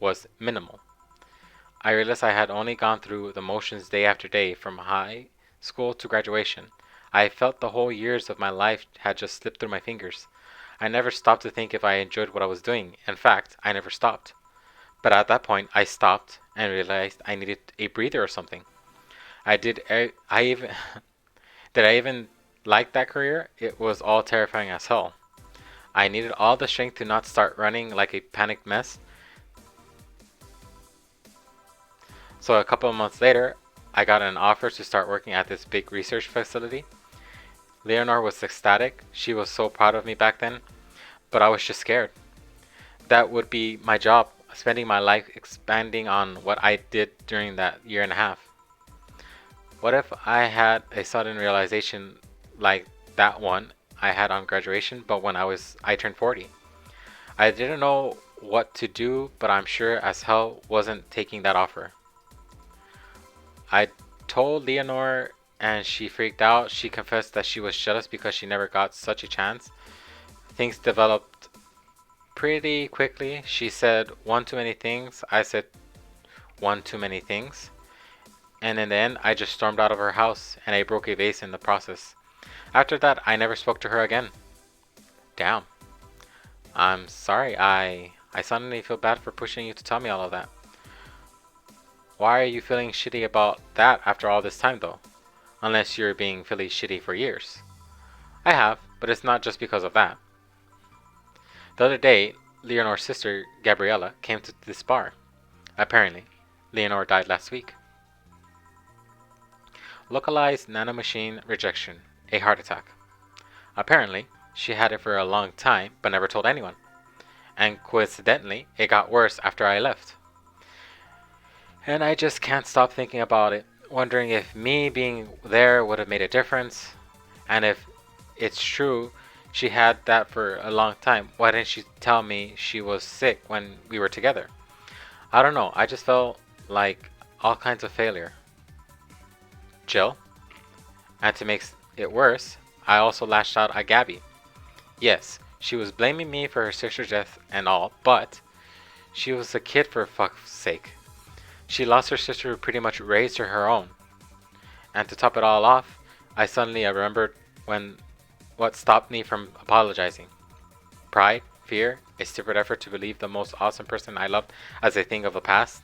was minimal. I realized I had only gone through the motions day after day from high school to graduation. I felt the whole years of my life had just slipped through my fingers. I never stopped to think if I enjoyed what I was doing. In fact, I never stopped. But at that point, I stopped and realized I needed a breather or something. I did. I even did. I even like that career. It was all terrifying as hell. I needed all the strength to not start running like a panicked mess. So a couple of months later, I got an offer to start working at this big research facility. Leonore was ecstatic. She was so proud of me back then, but I was just scared. That would be my job, spending my life expanding on what I did during that year and a half. What if I had a sudden realization like that one I had on graduation, but when I turned 40? I didn't know what to do, but I'm sure as hell wasn't taking that offer. I told Leonore and she freaked out. She confessed that she was jealous because she never got such a chance. Things developed pretty quickly. She said one too many things. I said one too many things. And in the end, I just stormed out of her house and I broke a vase in the process. After that, I never spoke to her again. Damn. I'm sorry. I suddenly feel bad for pushing you to tell me all of that. Why are you feeling shitty about that after all this time though? Unless you're being feeling shitty for years. I have, but it's not just because of that. The other day, Leonore's sister, Gabriella, came to this bar. Apparently, Leonore died last week. Localized nanomachine rejection, a heart attack. Apparently, she had it for a long time but never told anyone. And coincidentally, it got worse after I left. And I just can't stop thinking about it, wondering if me being there would have made a difference. And if it's true she had that for a long time, why didn't she tell me she was sick when we were together? I don't know, I just felt like all kinds of failure. Jill? And to make it worse, I also lashed out at Gabby. Yes, she was blaming me for her sister's death and all, but she was a kid for fuck's sake. She lost her sister who pretty much raised her own. And to top it all off, I suddenly remembered what stopped me from apologizing. Pride, fear, a stupid effort to believe the most awesome person I loved as a thing of the past.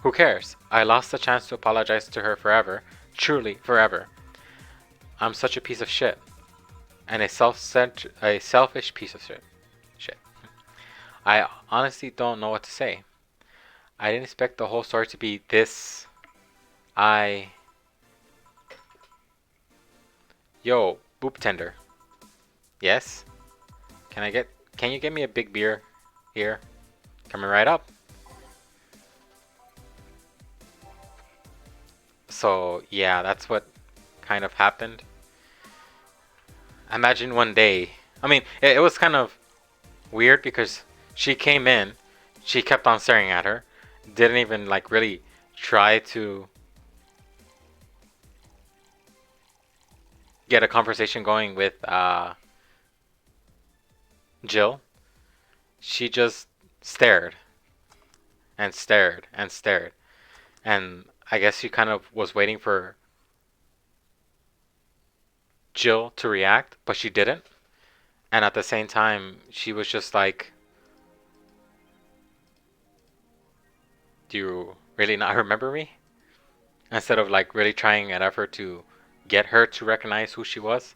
Who cares? I lost the chance to apologize to her forever. Truly, forever. I'm such a piece of shit. And a selfish piece of shit. I honestly don't know what to say. I didn't expect the whole story to be this. Yo, boop tender. Yes? Can you get me a big beer here? Coming right up. So, yeah, that's what kind of happened. Imagine one day. I mean, it was kind of weird because she came in, she kept on staring at her, didn't even like really try to get a conversation going with Jill. She just stared and stared and stared. And I guess she kind of was waiting for Jill to react, but she didn't. And at the same time, she was just like, do you really not remember me? Instead of like really trying an effort to get her to recognize who she was.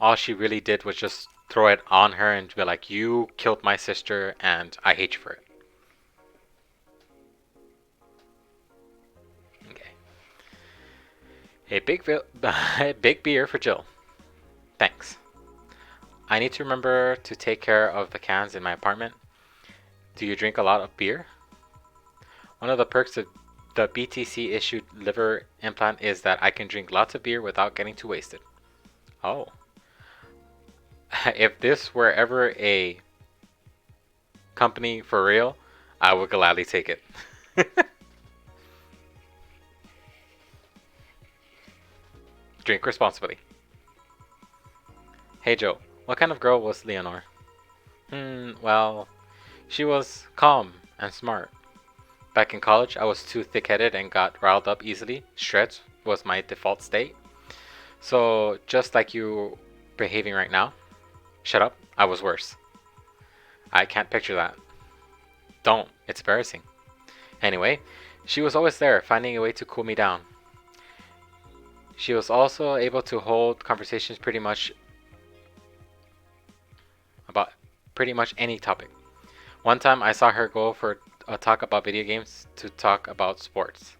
All she really did was just throw it on her and be like, you killed my sister and I hate you for it. Okay. A big beer for Jill. Thanks. I need to remember to take care of the cans in my apartment. Do you drink a lot of beer? One of the perks of the BTC issued liver implant is that I can drink lots of beer without getting too wasted. Oh. If this were ever a company for real, I would gladly take it. Drink responsibly. Hey Joe, What kind of girl was Leonore? Well, she was calm and smart. Back in college, I was too thick-headed and got riled up easily. Shreds was my default state. So, just like you behaving right now, shut up, I was worse. I can't picture that. Don't, it's embarrassing. Anyway, she was always there, finding a way to cool me down. She was also able to hold conversations about pretty much any topic. One time I saw her go for a talk about video games to talk about sports.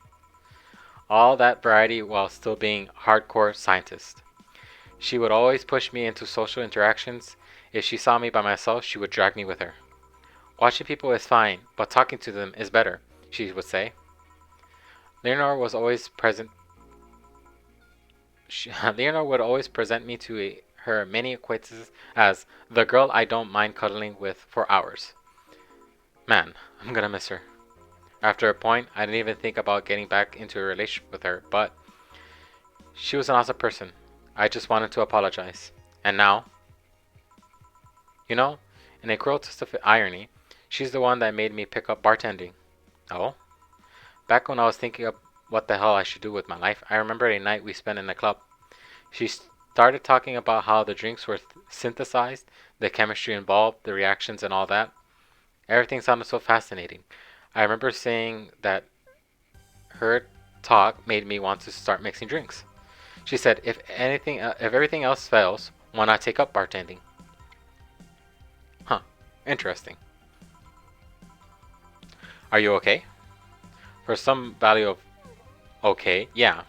All that variety while still being hardcore scientist. She would always push me into social interactions. If she saw me by myself, she would drag me with her. Watching people is fine, but talking to them is better, she would say. Leonor was always present. Leonor would always present me to her many acquaintances as the girl I don't mind cuddling with for hours. Man, I'm gonna miss her. After a point, I didn't even think about getting back into a relationship with her, but she was an awesome person. I just wanted to apologize. And now, you know, in a cruel twist of irony, she's the one that made me pick up bartending. Oh? Back when I was thinking of what the hell I should do with my life, I remember a night we spent in a club. She started talking about how the drinks were synthesized, the chemistry involved, the reactions and all that. Everything sounded so fascinating. I remember saying that her talk made me want to start mixing drinks. She said, if everything else fails, why not take up bartending? Huh, interesting. Are you okay? For some value of okay, yeah.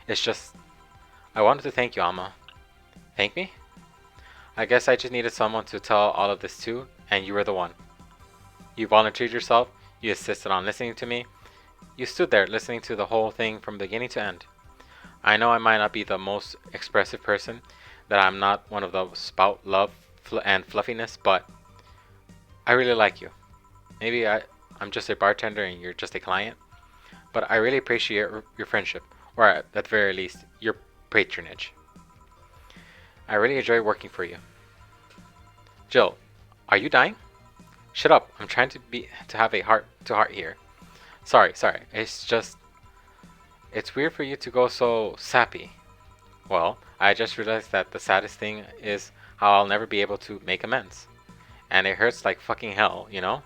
It's just, I wanted to thank you, Alma. Thank me? I guess I just needed someone to tell all of this to, and you were the one. You volunteered yourself, you insisted on listening to me. You stood there listening to the whole thing from beginning to end. I know I might not be the most expressive person, that I'm not one of those spout love and fluffiness, but I really like you. Maybe I'm just a bartender and you're just a client, but I really appreciate your friendship, or at the very least, your patronage. I really enjoy working for you. Jill, are you dying? Shut up, I'm trying to have a heart-to-heart here. Sorry, it's just, it's weird for you to go so sappy. Well, I just realized that the saddest thing is how I'll never be able to make amends. And it hurts like fucking hell, you know?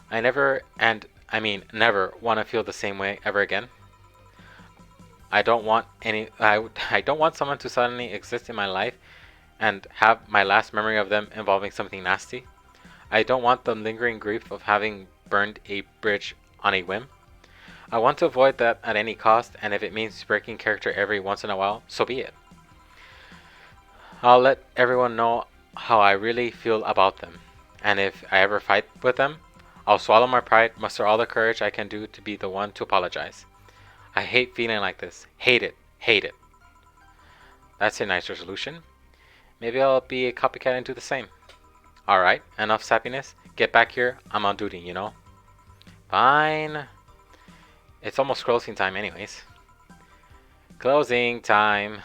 I never, and I mean never, want to feel the same way ever again. I don't want someone to suddenly exist in my life and have my last memory of them involving something nasty. I don't want the lingering grief of having burned a bridge on a whim. I want to avoid that at any cost, and if it means breaking character every once in a while, so be it. I'll let everyone know how I really feel about them, and if I ever fight with them, I'll swallow my pride, muster all the courage I can do to be the one to apologize. I hate feeling like this. Hate it. Hate it. That's a nice resolution. Maybe I'll be a copycat and do the same. Alright, enough sappiness. Get back here. I'm on duty, you know? Fine. It's almost closing time anyways. Closing time.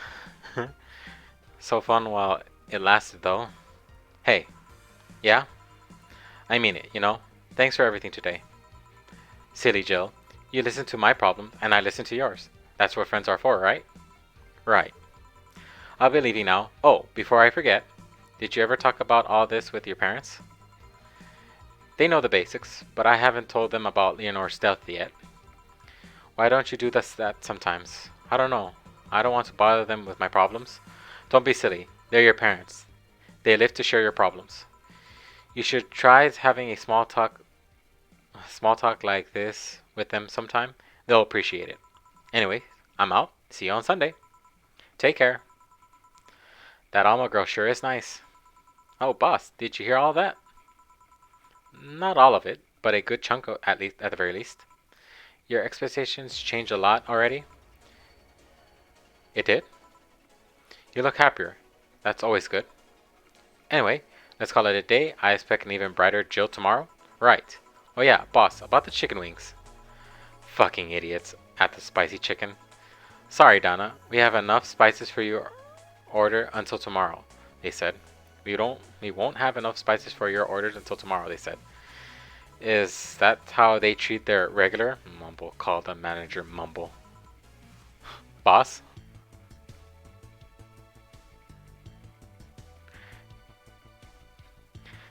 So fun while it lasted though. Hey. Yeah? I mean it, you know? Thanks for everything today. Silly Jill. You listen to my problem and I listen to yours. That's what friends are for, right? Right. I'll be leaving now. Oh, before I forget. Did you ever talk about all this with your parents? They know the basics, but I haven't told them about Leonore's death yet. Why don't you do that sometimes? I don't know. I don't want to bother them with my problems. Don't be silly. They're your parents. They live to share your problems. You should try having a small talk like this with them sometime. They'll appreciate it. Anyway, I'm out. See you on Sunday. Take care. That Alma girl sure is nice. Oh, boss, did you hear all that? Not all of it, but a good chunk at the very least. Your expectations changed a lot already. It did? You look happier. That's always good. Anyway, let's call it a day. I expect an even brighter Jill tomorrow. Right. Oh yeah, boss, about the chicken wings. Fucking idiots at the spicy chicken. Sorry, Donna. We have enough spices for your order until tomorrow, they said. We won't have enough spices for your orders until tomorrow, they said. Is that how they treat their regular? Mumble. Call the manager Mumble. Boss?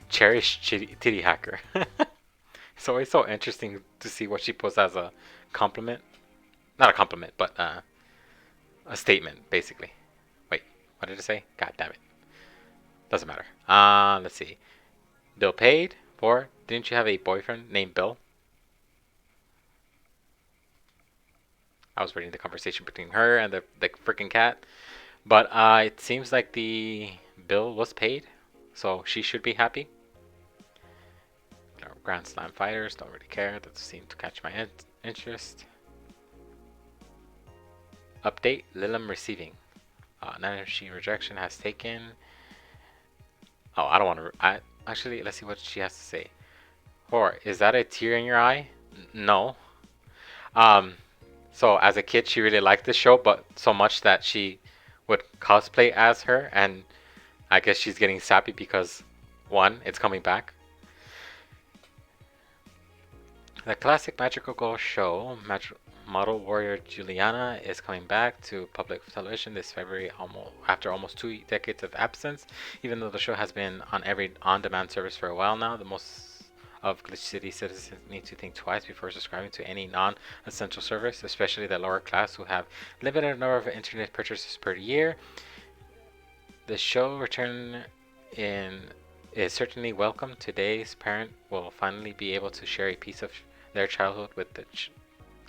Cherish titty hacker. It's always so interesting to see what she puts as a compliment. Not a compliment, but a statement, basically. Wait, what did it say? God damn it. Doesn't matter. Let's see. Bill paid for. Didn't you have a boyfriend named Bill? I was reading the conversation between her and the freaking cat. But it seems like the bill was paid, so she should be happy. Grand Slam fighters, don't really care. That seemed to catch my interest. Update, Lilim receiving. Nancy rejection has taken. Oh, I don't want to. Actually, let's see what she has to say. Or is that a tear in your eye? No. So as a kid, she really liked this show, but so much that she would cosplay as her, and I guess she's getting sappy because one, it's coming back. The classic magical girl show, Model Warrior Juliana, is coming back to public television this February after almost 2 decades of absence. Even though the show has been on every on-demand service for a while now, the most of Glitch City citizens need to think twice before subscribing to any non-essential service, especially the lower class who have limited number of internet purchases per year. The show return is certainly welcome. Today's parent will finally be able to share a piece of their childhood with the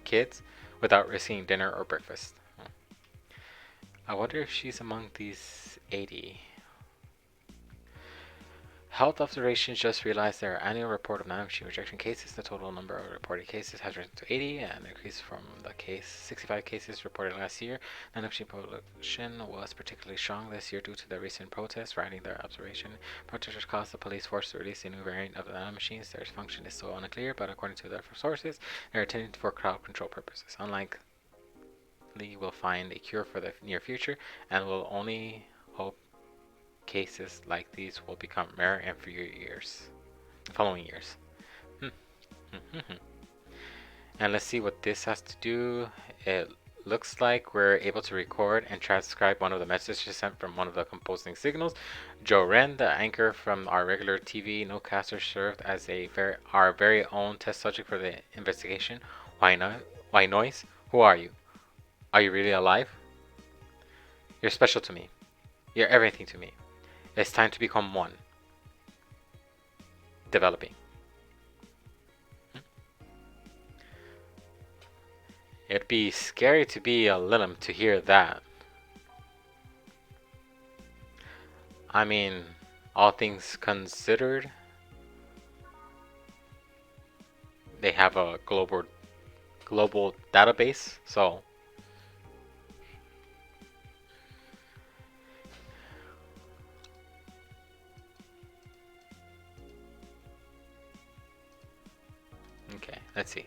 kids without risking dinner or breakfast. I wonder if she's among these 80. Health Observations just realized their annual report of non-machine rejection cases. The total number of reported cases has risen to 80, an increase from the 65 cases reported last year. Non-machine production was particularly strong this year due to the recent protests, writing their observation. Protesters caused the police force to release a new variant of the nanomachines. Their function is still unclear, but according to their sources, they are intended for crowd control purposes. Unlikely we'll find a cure for the near future, and will only hope cases like these will become rare in following years. And let's see what this has to do. It looks like we're able to record and transcribe one of the messages sent from one of the composing signals. Joe Wren, the anchor from our regular TV newscaster, served as our very own test subject for the investigation. Why noise? Who are you? Are you really alive? You're special to me. You're everything to me. It's time to become one. Developing. It'd be scary to be a Lilim to hear that. I mean, all things considered, they have a global database, so okay, let's see.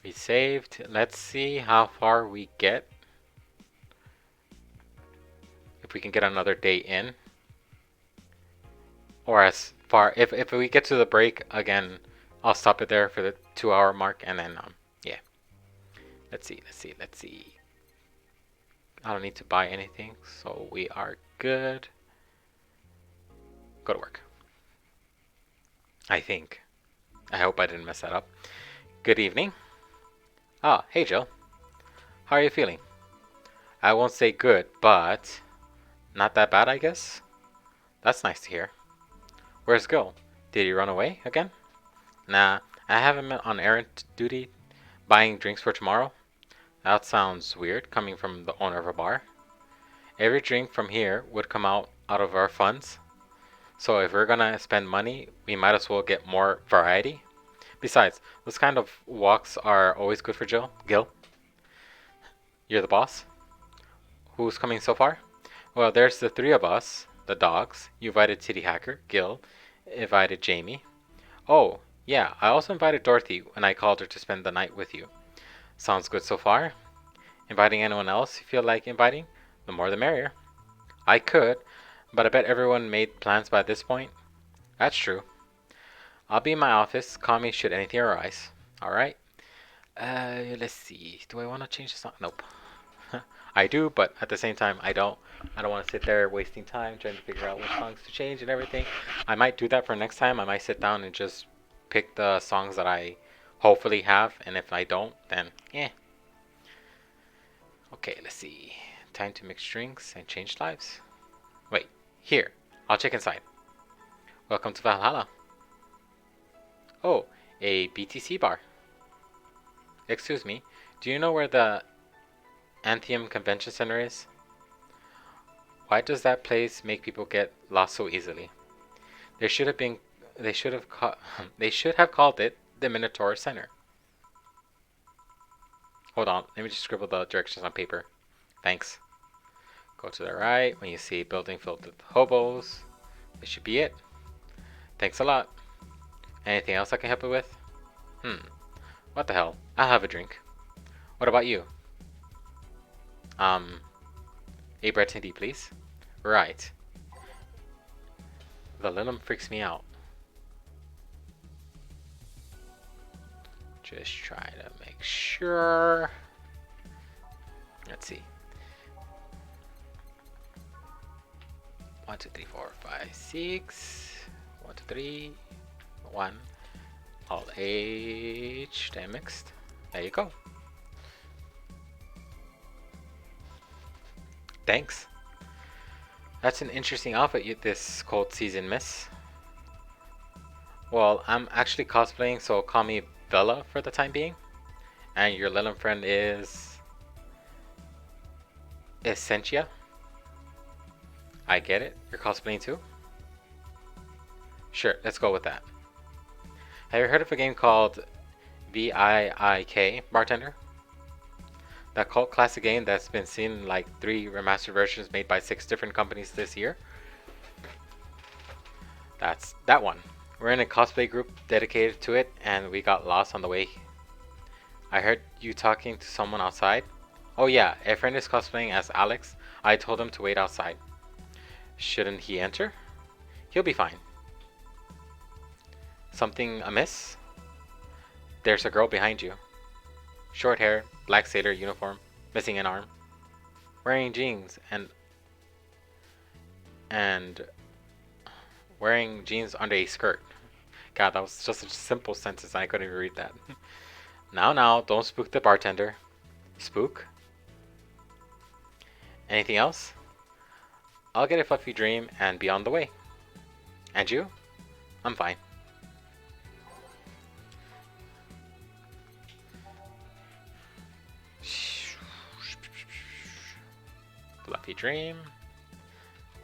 We saved. Let's see how far we get. If we can get another day in. Or as far, if we get to the break again, I'll stop it there for the 2-hour mark, and then yeah. Let's see. I don't need to buy anything, so we are good. Go to work. I think. I hope I didn't mess that up. Good evening. Ah, hey Jill. How are you feeling? I won't say good, but not that bad, I guess. That's nice to hear. Where's Gil? Did he run away again? Nah, I have him on errand duty, buying drinks for tomorrow. That sounds weird, coming from the owner of a bar. Every drink from here would come out of our funds. So if we're gonna spend money, we might as well get more variety. Besides, those kind of walks are always good for Gil. You're the boss? Who's coming so far? Well, there's the 3 of us, the dogs. You invited Titty Hacker, Gil, invited Jamie. Oh, yeah, I also invited Dorothy when I called her to spend the night with you. Sounds good so far. Inviting anyone else you feel like inviting? The more the merrier. I could, But I bet everyone made plans by this point. That's true. I'll be in my office. Call me should anything arise. Alright? Let's see. Do I want to change the song? Nope. I do, but at the same time, I don't. I don't want to sit there wasting time trying to figure out which songs to change and everything. I might do that for next time. I might sit down and just pick the songs that I hopefully have, and if I don't, then eh. Okay, let's see. Time to mix drinks and change lives. Wait, here. I'll check inside. Welcome to Valhalla. Oh, a BTC bar. Excuse me, do you know where the Anthem Convention Center is? Why does that place make people get lost so easily? They should have been. They should have. They should have called it the Minotaur Center. Hold on. Let me just scribble the directions on paper. Thanks. Go to the right when you see a building filled with hobos. This should be it. Thanks a lot. Anything else I can help you with? What the hell? I'll have a drink. What about you? A Breton tea, please. Right. The Linum freaks me out. Just try to make sure. Let's see. 1, 2, 3, 4, 5, 6. 1, 2, 3. 1. All age. Then mixed. There you go. Thanks. That's an interesting outfit this cold season, miss. Well, I'm actually cosplaying, so call me Bella for the time being. And your little friend is Essentia. I get it. You're cosplaying too? Sure, let's go with that. Have you heard of a game called VIIK Bartender? That cult classic game that's been seen in like 3 remastered versions made by 6 different companies this year? That's that one. We're in a cosplay group dedicated to it, and we got lost on the way. I heard you talking to someone outside. Oh yeah, a friend is cosplaying as Alex. I told him to wait outside. Shouldn't he enter? He'll be fine. Something amiss? There's a girl behind you. Short hair, black sailor uniform, missing an arm. Wearing jeans and wearing jeans under a skirt. God, that was just a simple sentence and I couldn't even read that. Now, don't spook the bartender. Spook? Anything else? I'll get a fluffy dream and be on the way. And you? I'm fine. Fluffy dream.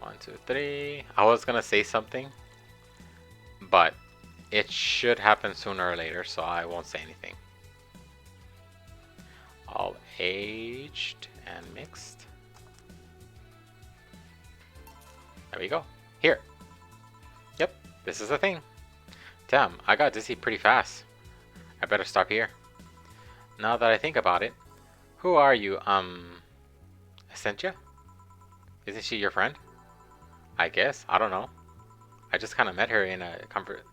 1, 2, 3. I was gonna say something, but it should happen sooner or later, so I won't say anything. All aged and mixed. There we go. Here. Yep, this is the thing. Damn, I got dizzy pretty fast. I better stop here. Now that I think about it, who are you, Essentia? Isn't she your friend? I guess. I don't know. I just kind of met her in a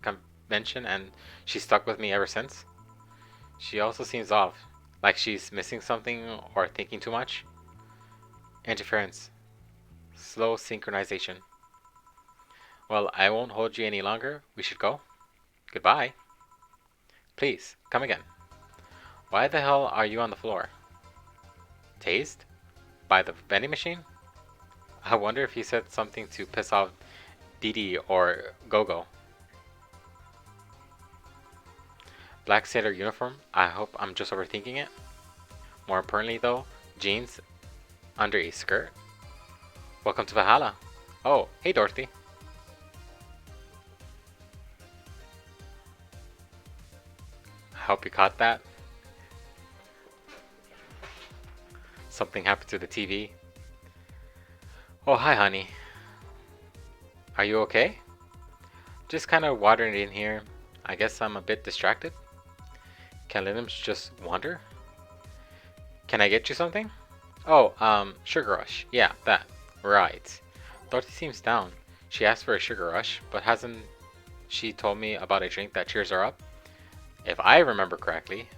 convention and she stuck with me ever since. She also seems off. Like she's missing something or thinking too much. Interference. Slow synchronization. Well, I won't hold you any longer. We should go. Goodbye. Please, come again. Why the hell are you on the floor? Tased? By the vending machine? I wonder if he said something to piss off Didi or Gogo. Black sailor uniform? I hope I'm just overthinking it. More importantly though, jeans under a skirt? Welcome to Valhalla. Oh, hey Dorothy. I hope you caught that. Something happened to the TV. Oh, hi honey. Are you okay? Just kind of wandering in here. I guess I'm a bit distracted. Can Linums just wander? Can I get you something? Oh, Sugar Rush. Yeah, that. Right. Dorothy seems down. She asked for a sugar rush, but hasn't she told me about a drink that cheers her up? If I remember correctly,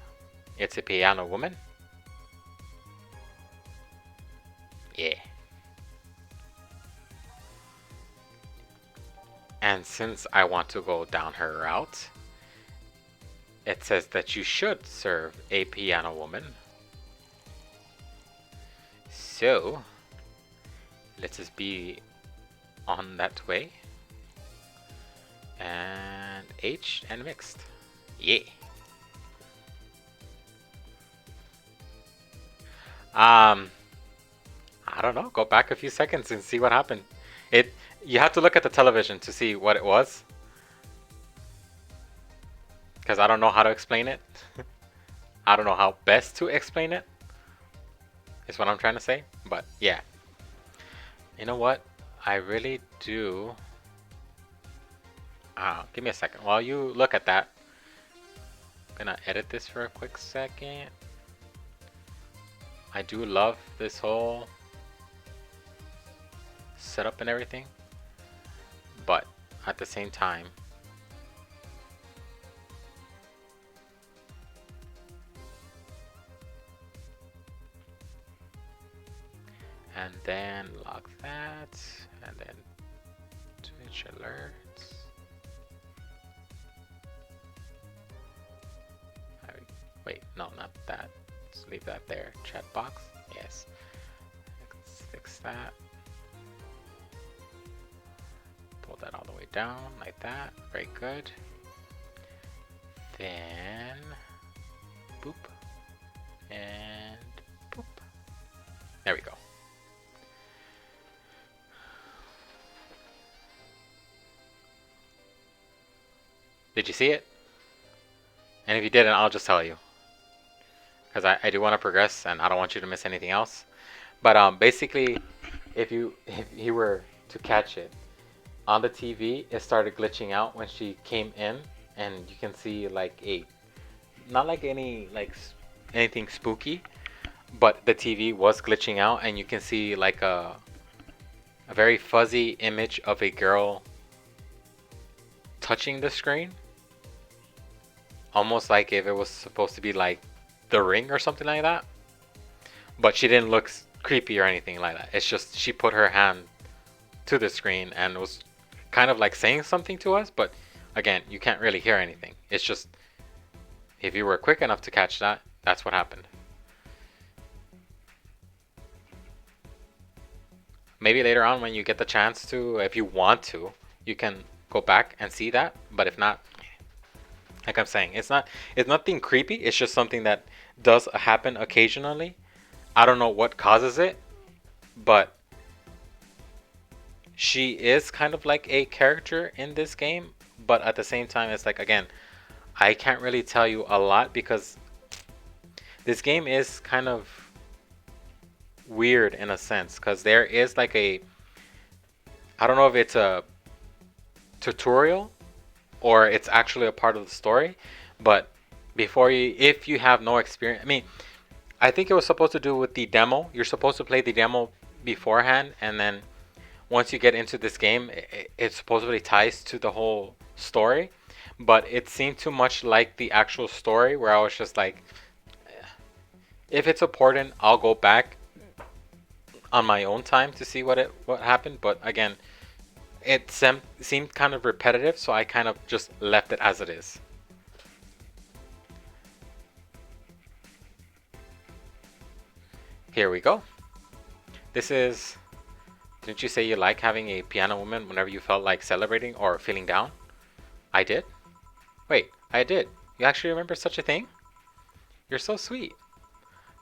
it's a piano woman? Yeah. And since I want to go down her route, it says that you should serve a piano woman. So, let us be on that way. And H and mixed. Yeah. I don't know. Go back a few seconds and see what happened. You have to look at the television to see what it was, because I don't know how to explain it. I don't know how best to explain it. Is what I'm trying to say. But yeah. You know what? I really do. Give me a second. While you look at that, I'm gonna edit this for a quick second. I do love this whole setup and everything, but at the same time, and then lock that, and then Twitch alerts. Wait, no, not that. Let's leave that there. Chat box. Yes. Let's fix that. Pull that all the way down like that. Very good. Then boop and boop. There we go. Did you see it? And if you didn't, I'll just tell you, because I do want to progress and I don't want you to miss anything else. But basically, if you were to catch it on the TV, it started glitching out when she came in, and you can see like not like anything spooky, but the TV was glitching out, and you can see like a very fuzzy image of a girl touching the screen, almost like if it was supposed to be like The Ring or something like that. But she didn't look creepy or anything like that. It's just she put her hand to the screen and was kind of like saying something to us, but again, you can't really hear anything. It's just, if you were quick enough to catch that, that's what happened. Maybe later on when you get the chance to, if you want to, you can go back and see that. But if not, like I'm saying, it's nothing creepy. It's just something that does happen occasionally. I don't know what causes it, but she is kind of like a character in this game. But at the same time, it's like, again, I can't really tell you a lot because this game is kind of weird in a sense, because there is like I don't know if it's a tutorial or it's actually a part of the story, but if you have no experience, I mean, I think it was supposed to do with the demo. You're supposed to play the demo beforehand, and then once you get into this game, it supposedly ties to the whole story, but it seemed too much like the actual story, where I was just like, if it's important, I'll go back on my own time to see what happened. But again, it seemed kind of repetitive, so I kind of just left it as it is. Here we go. This is, didn't you say you like having a piano woman whenever you felt like celebrating or feeling down? I did? Wait, I did. You actually remember such a thing? You're so sweet.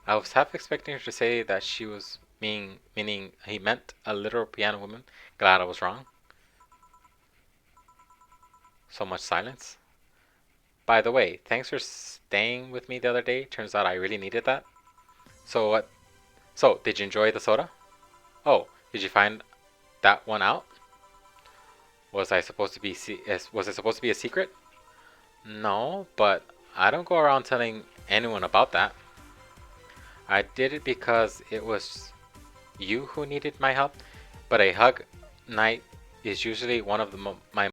I was half expecting her to say that she was meaning he meant a literal piano woman. Glad I was wrong. So much silence. By the way, thanks for staying with me the other day. Turns out I really needed that. So what? So, did you enjoy the soda? Oh, did you find that one out? Was it supposed to be a secret? No, but I don't go around telling anyone about that. I did it because it was you who needed my help, but a hug night is usually one of my